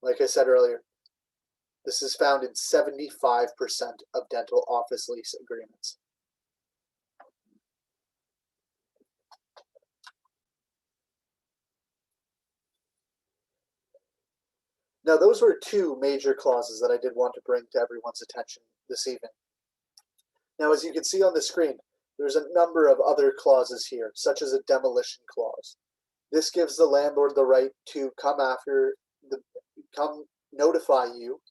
Like I said earlier, this is found in 75% of dental office lease agreements. Now, those were two major clauses that I did want to bring to everyone's attention this evening. Now, as you can see on the screen, there's a number of other clauses here, such as a demolition clause. This gives the landlord the right to come notify you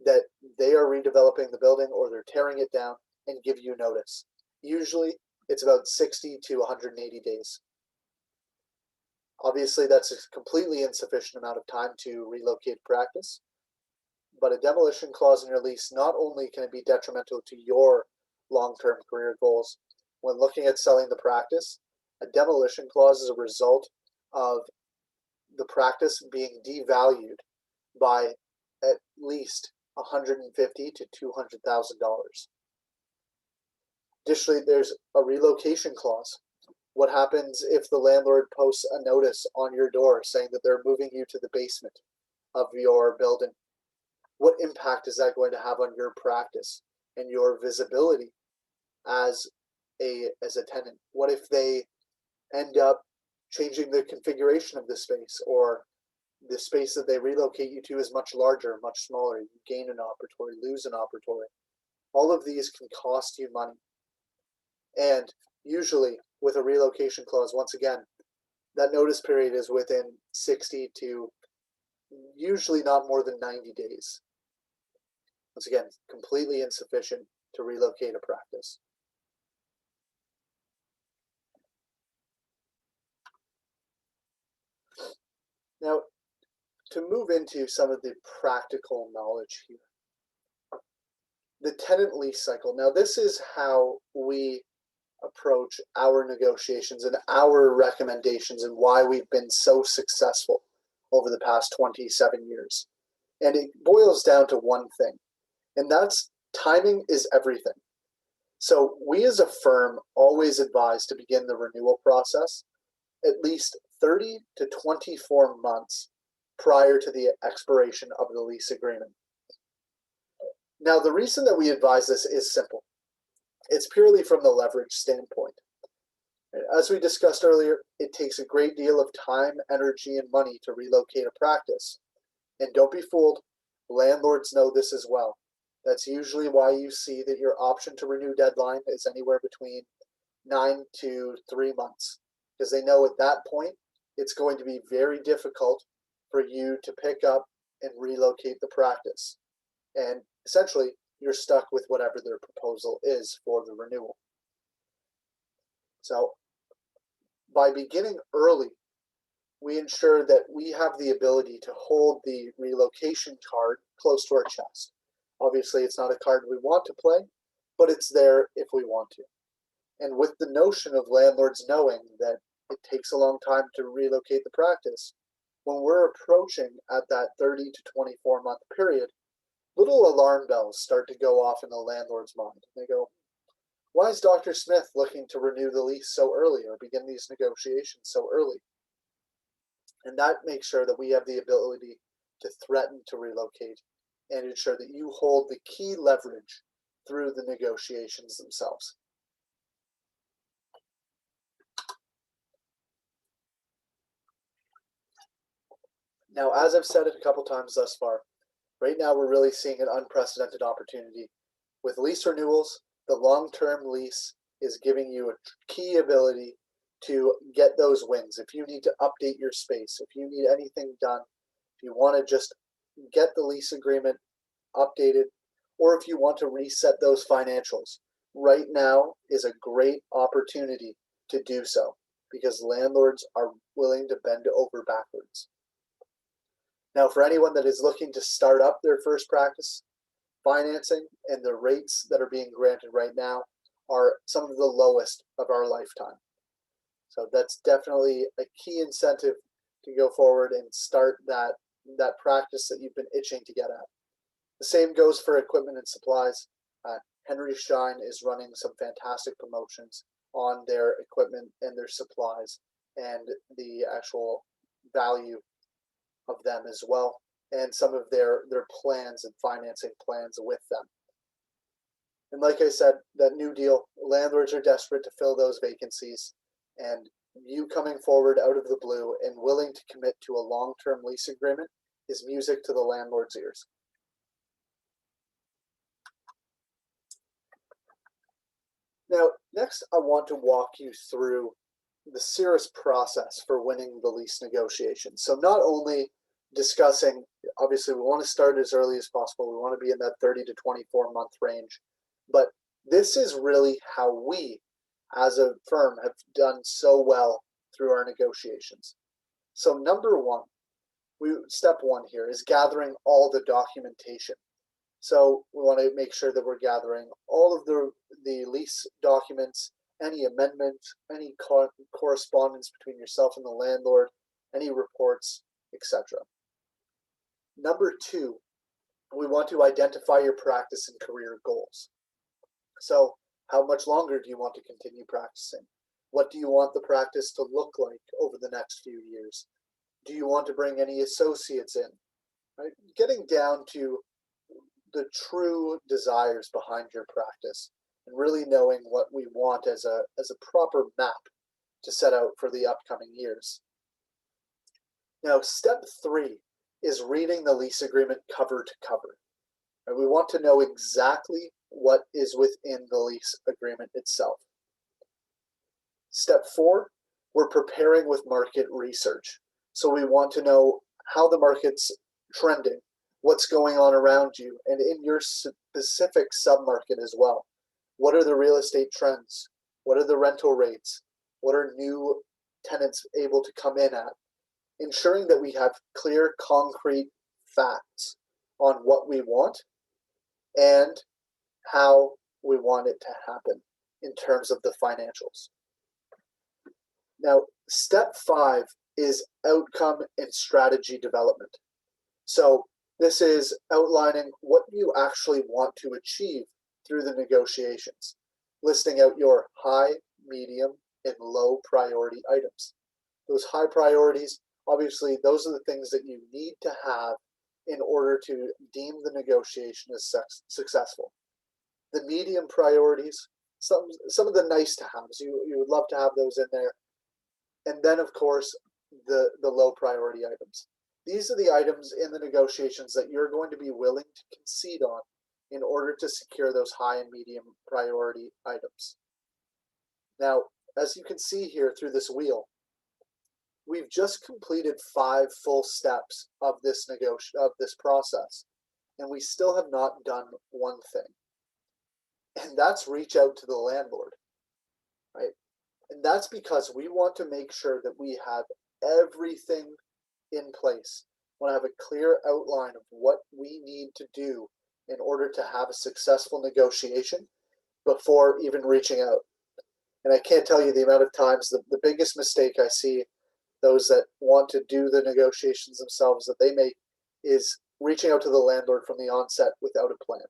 that they are redeveloping the building or they're tearing it down and give you notice. Usually, it's about 60 to 180 days. Obviously, that's a completely insufficient amount of time to relocate practice, but a demolition clause in your lease not only can it be detrimental to your long-term career goals. When looking at selling the practice, a demolition clause is a result of the practice being devalued by at least $150,000 to $200,000. Additionally, there's a relocation clause. What happens if the landlord posts a notice on your door saying that they're moving you to the basement of your building? What impact is that going to have on your practice and your visibility as a tenant? What if they end up changing the configuration of the space, or the space that they relocate you to is much larger, much smaller? You gain an operatory, lose an operatory. All of these can cost you money. And usually with a relocation clause, once again, that notice period is within 60 to usually not more than 90 days. Once again, completely insufficient to relocate a practice. Now, to move into some of the practical knowledge here. The tenant lease cycle. Now, this is how we approach our negotiations and our recommendations and why we've been so successful over the past 27 years. And it boils down to one thing, and that's timing is everything. So we as a firm always advise to begin the renewal process at least 30 to 24 months prior to the expiration of the lease agreement. Now, the reason that we advise this is simple. It's purely from the leverage standpoint. As we discussed earlier, it takes a great deal of time, energy, and money to relocate a practice. And don't be fooled, landlords know this as well. That's usually why you see that your option to renew deadline is anywhere between 9 to 3 months, because they know at that point it's going to be very difficult for you to pick up and relocate the practice. And essentially, you're stuck with whatever their proposal is for the renewal. So by beginning early, we ensure that we have the ability to hold the relocation card close to our chest. Obviously, it's not a card we want to play, but it's there if we want to. And with the notion of landlords knowing that it takes a long time to relocate the practice, when we're approaching at that 30 to 24-month period, little alarm bells start to go off in the landlord's mind. They go, why is Dr. Smith looking to renew the lease so early or begin these negotiations so early? And that makes sure that we have the ability to threaten to relocate and ensure that you hold the key leverage through the negotiations themselves. Now, as I've said it a couple times thus far, right now we're really seeing an unprecedented opportunity. With lease renewals, the long-term lease is giving you a key ability to get those wins. If you need to update your space, if you need anything done, if you want to just get the lease agreement updated, or if you want to reset those financials, right now is a great opportunity to do so because landlords are willing to bend over backwards. Now, for anyone that is looking to start up their first practice, financing and the rates that are being granted right now are some of the lowest of our lifetime. So that's definitely a key incentive to go forward and start that practice that you've been itching to get at. The same goes for equipment and supplies. Henry Schein is running some fantastic promotions on their equipment and their supplies and the actual value of them as well, and some of their plans and financing plans with them. And like I said, that new deal, landlords are desperate to fill those vacancies, and you coming forward out of the blue and willing to commit to a long-term lease agreement is music to the landlord's ears. Now, next I want to walk you through the serious process for winning the lease negotiation. So not only discussing, obviously we want to start as early as possible, we want to be in that 30 to 24 month range, but this is really how we as a firm have done so well through our negotiations. So number one, step one here is gathering all the documentation. So we want to make sure that we're gathering all of the lease documents, any amendments, any correspondence between yourself and the landlord, any reports, etc. Number two, we want to identify your practice and career goals. So how much longer do you want to continue practicing? What do you want the practice to look like over the next few years? Do you want to bring any associates in? Right? Getting down to the true desires behind your practice and really knowing what we want as a proper map to set out for the upcoming years. Now, step three is reading the lease agreement cover to cover. And we want to know exactly what is within the lease agreement itself. Step four, we're preparing with market research. So we want to know how the market's trending, what's going on around you, and in your specific submarket as well. What are the real estate trends? What are the rental rates? What are new tenants able to come in at? Ensuring that we have clear, concrete facts on what we want and how we want it to happen in terms of the financials. Now, step five is outcome and strategy development. So this is outlining what you actually want to achieve through the negotiations, listing out your high, medium, and low priority items. Those high priorities, obviously, those are the things that you need to have in order to deem the negotiation as successful. The medium priorities, some of the nice to haves, you would love to have those in there. And then, of course, the low priority items. These are the items in the negotiations that you're going to be willing to concede on in order to secure those high and medium priority items. Now, as you can see here through this wheel, we've just completed 5 full steps of this process, and we still have not done one thing, and that's reach out to the landlord, right? And that's because we want to make sure that we have everything in place. We want to have a clear outline of what we need to do in order to have a successful negotiation before even reaching out. And I can't tell you the amount of times the biggest mistake I see those that want to do the negotiations themselves that they make is reaching out to the landlord from the onset without a plan.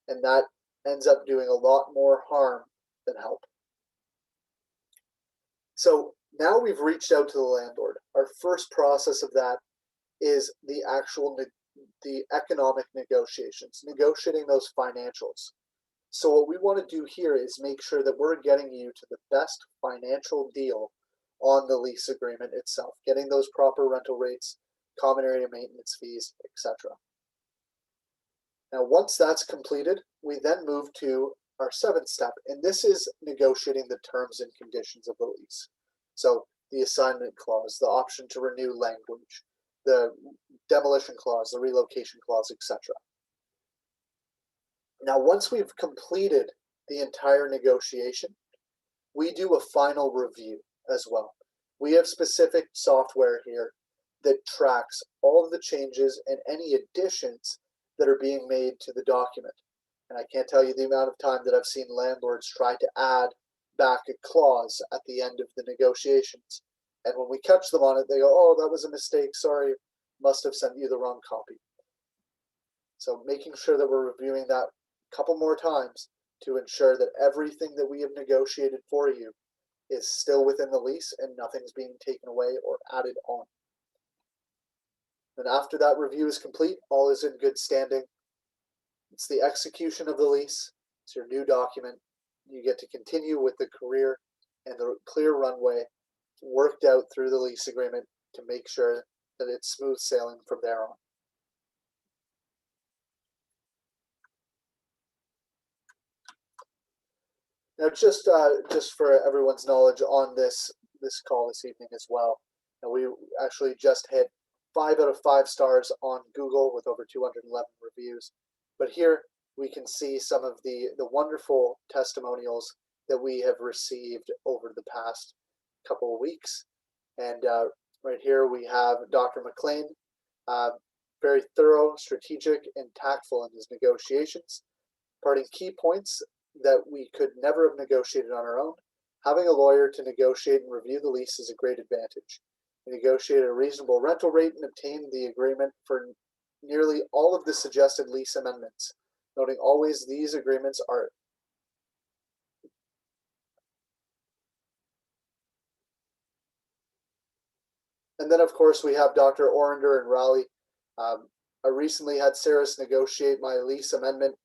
And that ends up doing a lot more harm than help. So now we've reached out to the landlord. Our first process of that is the actual the economic negotiations, negotiating those financials. So what we want to do here is make sure that we're getting you to the best financial deal on the lease agreement itself, getting those proper rental rates, common area maintenance fees, etc. Now, once that's completed, we then move to our 7th step, and this is negotiating the terms and conditions of the lease. So the assignment clause, the option to renew language, the demolition clause, the relocation clause, etc. Now, once we've completed the entire negotiation, we do a final review as well. We have specific software here that tracks all of the changes and any additions that are being made to the document. And I can't tell you the amount of time that I've seen landlords try to add back a clause at the end of the negotiations. And when we catch them on it, they go, "Oh, that was a mistake. Sorry, must have sent you the wrong copy." So making sure that we're reviewing that a couple more times to ensure that everything that we have negotiated for you is still within the lease and nothing's being taken away or added on. And after that review is complete, all is in good standing. It's the execution of the lease. It's your new document. You get to continue with the career and the clear runway worked out through the lease agreement to make sure that it's smooth sailing from there on. Now, just for everyone's knowledge on this call this evening as well, now we actually just hit 5 out of 5 stars on Google with over 211 reviews. But here we can see some of the wonderful testimonials that we have received over the past couple of weeks. And right here we have Dr. McLean, very thorough, strategic, and tactful in his negotiations, imparting key points that we could never have negotiated on our own. Having a lawyer to negotiate and review the lease is a great advantage. We negotiated a reasonable rental rate and obtained the agreement for nearly all of the suggested lease amendments, noting always these agreements are And then, of course, we have Dr. Orender and Raleigh. I recently had Saris negotiate my lease amendment.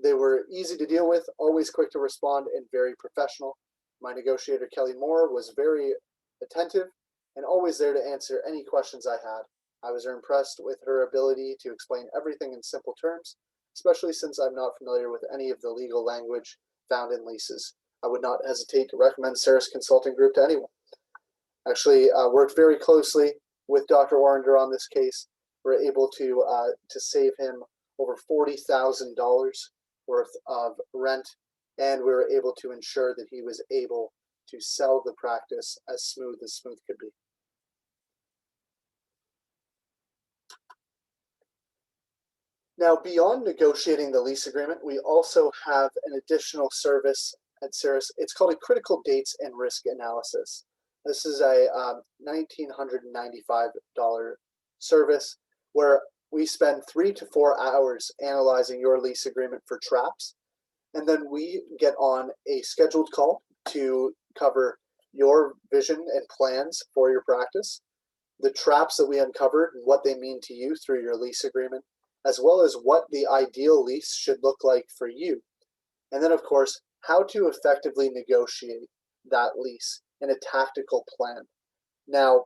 They were easy to deal with, always quick to respond, and very professional. My negotiator, Kelly Moore, was very attentive and always there to answer any questions I had. I was impressed with her ability to explain everything in simple terms, especially since I'm not familiar with any of the legal language found in leases. I would not hesitate to recommend Saris Consulting Group to anyone. Actually, worked very closely with Dr. Orender on this case. We're able to save him over $40,000 worth of rent, and we were able to ensure that he was able to sell the practice as smooth could be. Now, beyond negotiating the lease agreement, we also have an additional service at Saris. It's called a critical dates and risk analysis. This is a $1,995 service where we spend 3 to 4 hours analyzing your lease agreement for traps, and then we get on a scheduled call to cover your vision and plans for your practice, the traps that we uncovered and what they mean to you through your lease agreement, as well as what the ideal lease should look like for you. And then, of course, how to effectively negotiate that lease in a tactical plan. Now,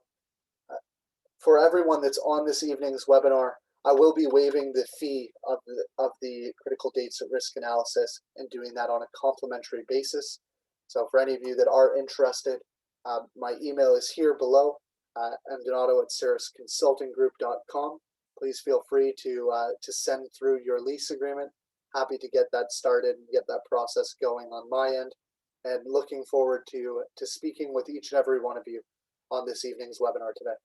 for everyone that's on this evening's webinar, I will be waiving the fee of the critical dates at risk analysis and doing that on a complimentary basis. So for any of you that are interested, my email is here below, mdonato@ceresconsultinggroup.com. Please feel free to send through your lease agreement. Happy to get that started and get that process going on my end, and looking forward to speaking with each and every one of you on this evening's webinar today.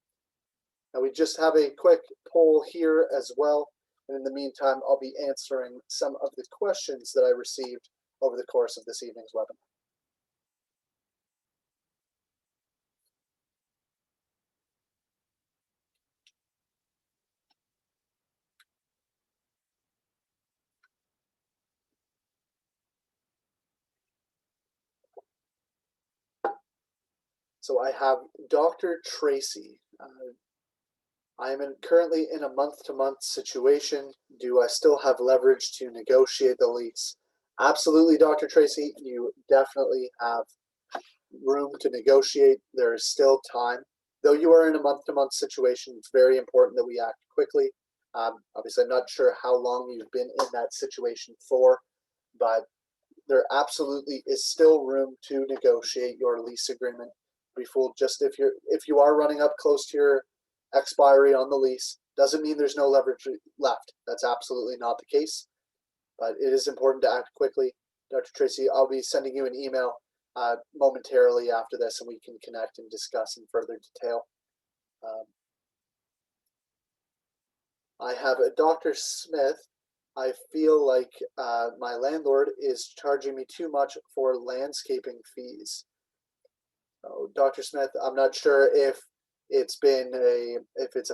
Now we just have a quick poll here as well, and in the meantime I'll be answering some of the questions that I received over the course of this evening's webinar. So I have Dr. Tracy. I am currently in a month-to-month situation. Do I still have leverage to negotiate the lease? Absolutely, Dr. Tracy. You definitely have room to negotiate. There is still time. Though you are in a month-to-month situation, it's very important that we act quickly. Obviously, I'm not sure how long you've been in that situation for, but there absolutely is still room to negotiate your lease agreement. Be fooled just if you are running up close to your expiry on the lease, doesn't mean there's no leverage left. That's absolutely not the case, but it is important to act quickly. Dr. Tracy, I'll be sending you an email momentarily after this, and we can connect and discuss in further detail. I have a Dr. Smith. I feel like my landlord is charging me too much for landscaping fees. So, Dr. Smith, I'm not sure if it's a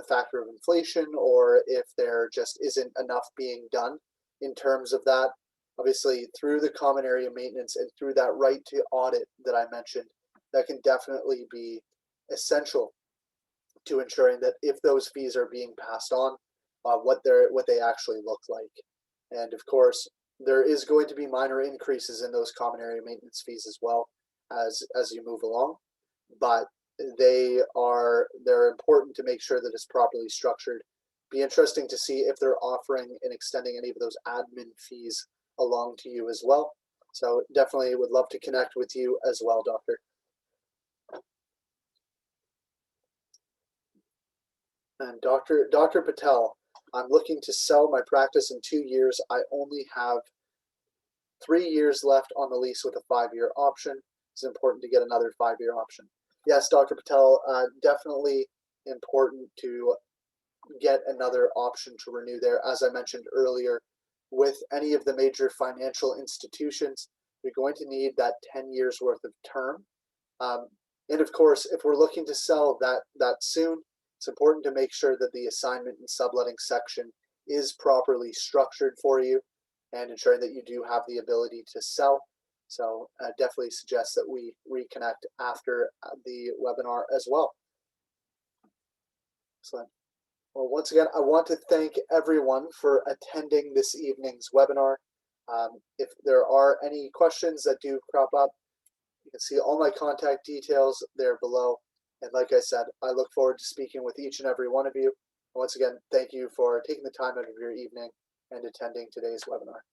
factor of inflation or if there just isn't enough being done in terms of that. Obviously, through the common area maintenance and through that right to audit that I mentioned, that can definitely be essential to ensuring that if those fees are being passed on, what they actually look like. And of course, there is going to be minor increases in those common area maintenance fees as well as you move along, but they're important to make sure that it's properly structured. Be interesting to see if they're offering and extending any of those admin fees along to you as well. So definitely would love to connect with you as well, Doctor. And Dr. Patel, I'm looking to sell my practice in 2 years. I only have 3 years left on the lease with a 5-year option. It's important to get another 5-year option. Yes, Dr. Patel, definitely important to get another option to renew there. As I mentioned earlier, with any of the major financial institutions, you're going to need that 10 years worth of term. And of course, if we're looking to sell that soon, it's important to make sure that the assignment and subletting section is properly structured for you and ensuring that you do have the ability to sell. So definitely suggest that we reconnect after the webinar as well. Excellent. Well, once again, I want to thank everyone for attending this evening's webinar. If there are any questions that do crop up, you can see all my contact details there below. And like I said, I look forward to speaking with each and every one of you. Once again, thank you for taking the time out of your evening and attending today's webinar.